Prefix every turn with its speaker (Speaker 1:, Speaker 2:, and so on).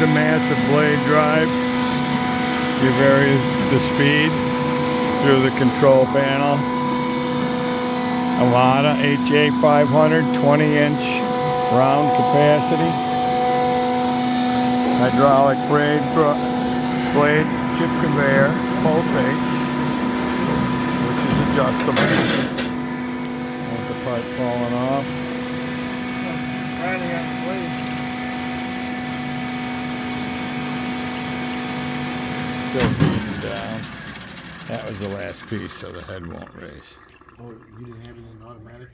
Speaker 1: a massive blade drive. You vary the speed through the control panel. Amada HA 500, 20-inch round capacity. Hydraulic blade chip conveyor, pulse H, which is adjustable. With the part falling off. Still feeding down. That was the last piece, so the head won't raise.
Speaker 2: Oh, you didn't have it in automatic?